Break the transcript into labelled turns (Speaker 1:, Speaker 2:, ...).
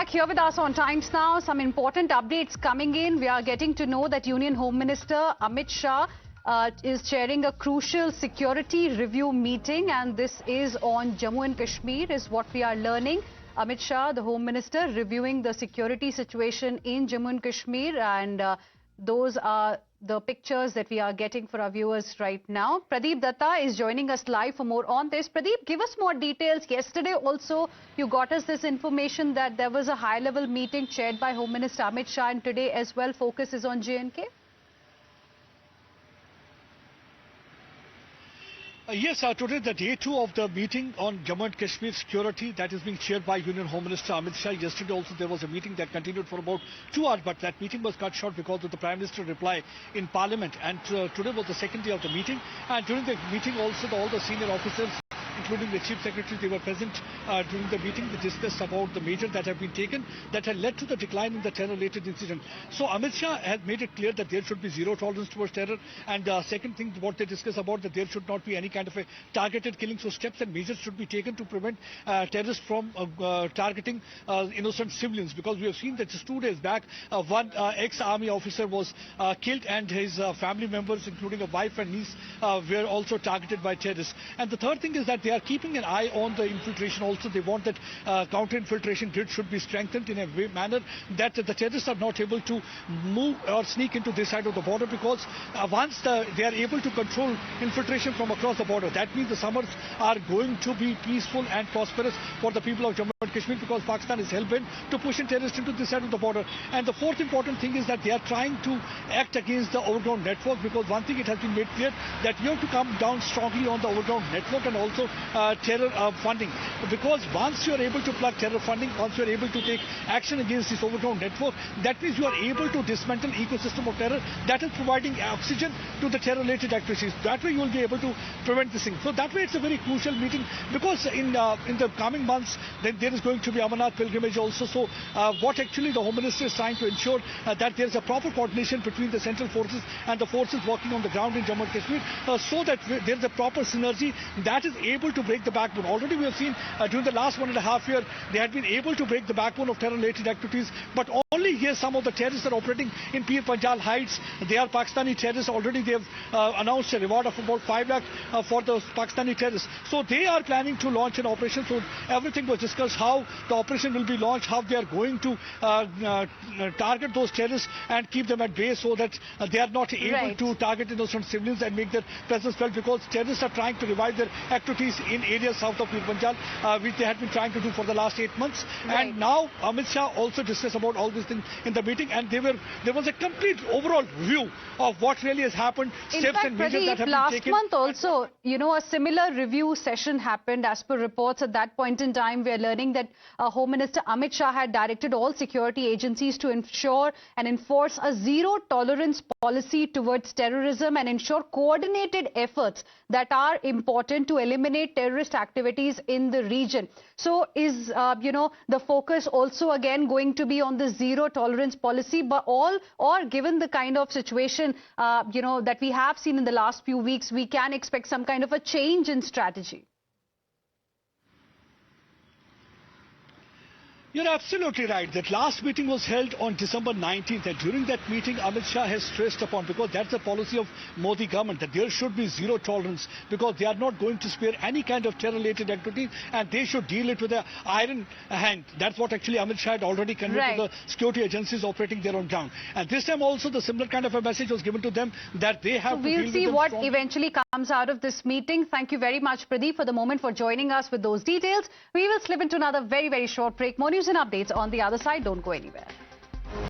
Speaker 1: back here with us on Times Now. Some important updates coming in. We are getting to know that Union Home Minister Amit Shah is chairing a crucial security review meeting, and this is on Jammu and Kashmir, is what we are learning. Amit Shah, the Home Minister, reviewing the security situation in Jammu and Kashmir, and those are the pictures that we are getting for our viewers right now. Pradeep Datta is joining us live for more on this. Pradeep, give us more details. Yesterday also, you got us this information that there was a high-level meeting chaired by Home Minister Amit Shah, and today as well, focus is on J&K.
Speaker 2: Yes, today the day 2 of the meeting on Jammu and Kashmir security that is being chaired by Union Home Minister Amit Shah. Yesterday also there was a meeting that continued for about 2 hours, but that meeting was cut short because of the Prime Minister's reply in Parliament. And today was the second day of the meeting. And during the meeting also all the senior officers, including the Chief Secretary, they were present during the meeting. They discussed about the measures that have been taken that had led to the decline in the terror-related incident. So Amit Shah has made it clear that there should be zero tolerance towards terror. And second thing, what they discussed about that there should not be any kind of a targeted killing. So steps and measures should be taken to prevent terrorists from targeting innocent civilians. Because we have seen that just 2 days back, one ex-army officer was killed, and his family members, including a wife and niece, were also targeted by terrorists. And the third thing is that they are keeping an eye on the infiltration also. They want that counter-infiltration grid should be strengthened in a manner that the terrorists are not able to move or sneak into this side of the border, because once they are able to control infiltration from across the border, that means the summers are going to be peaceful and prosperous for the people of Jammu and Kashmir, because Pakistan is hell-bent to push in terrorists into this side of the border. And the fourth important thing is that they are trying to act against the overground network, because one thing it has been made clear that you have to come down strongly on the overground network and also terror funding, because once you are able to plug terror funding, once you are able to take action against this overground network, that means you are able to dismantle ecosystem of terror that is providing oxygen to the terror-related activities. That way you will be able to prevent this thing. So that way it's a very crucial meeting, because in the coming months then there is going to be Amarnath pilgrimage also. So what actually the Home Minister is trying to ensure that there is a proper coordination between the central forces and the forces working on the ground in Jammu and Kashmir, so that there is a proper synergy that is able to break the backbone. Already we have seen during the last 1.5 years, they had been able to break the backbone of terror-related activities, but only here some of the terrorists are operating in Pir Panjal Heights. They are Pakistani terrorists. Already they have announced a reward of about 5 lakh for the Pakistani terrorists. So they are planning to launch an operation. So everything was discussed, how the operation will be launched, how they are going to target those terrorists and keep them at bay, so that they are not able to target innocent civilians and make their presence felt, because terrorists are trying to revive their activities in areas south of Pir Panjal, which they had been trying to do for the last 8 months. And now Amit Shah also discussed about all these things in the meeting, and there was a complete overall view of what really has happened, steps and measures that have been taken.
Speaker 1: Last month also, you know, a similar review session happened. As per reports at that point in time, we are learning that Home Minister Amit Shah had directed all security agencies to ensure and enforce a zero-tolerance policy towards terrorism and ensure coordinated efforts that are important to eliminate terrorist activities in the region. So is, the focus also again going to be on the zero-tolerance policy, but or given the kind of situation, that we have seen in the last few weeks, we can expect some kind of a change in strategy?
Speaker 2: You're absolutely right. That last meeting was held on December 19th, and during that meeting Amit Shah has stressed upon, because that's the policy of Modi government, that there should be zero tolerance, because they are not going to spare any kind of terror-related activity, and they should deal it with an iron hand. That's what actually Amit Shah had already conveyed to the security agencies operating there on ground. And this time also the similar kind of a message was given to them, that they have to deal with them.
Speaker 1: We'll see what eventually comes out of this meeting. Thank you very much, Pradeep, for the moment, for joining us with those details. We will slip into another very, very short break. More news and updates on the other side. Don't go anywhere.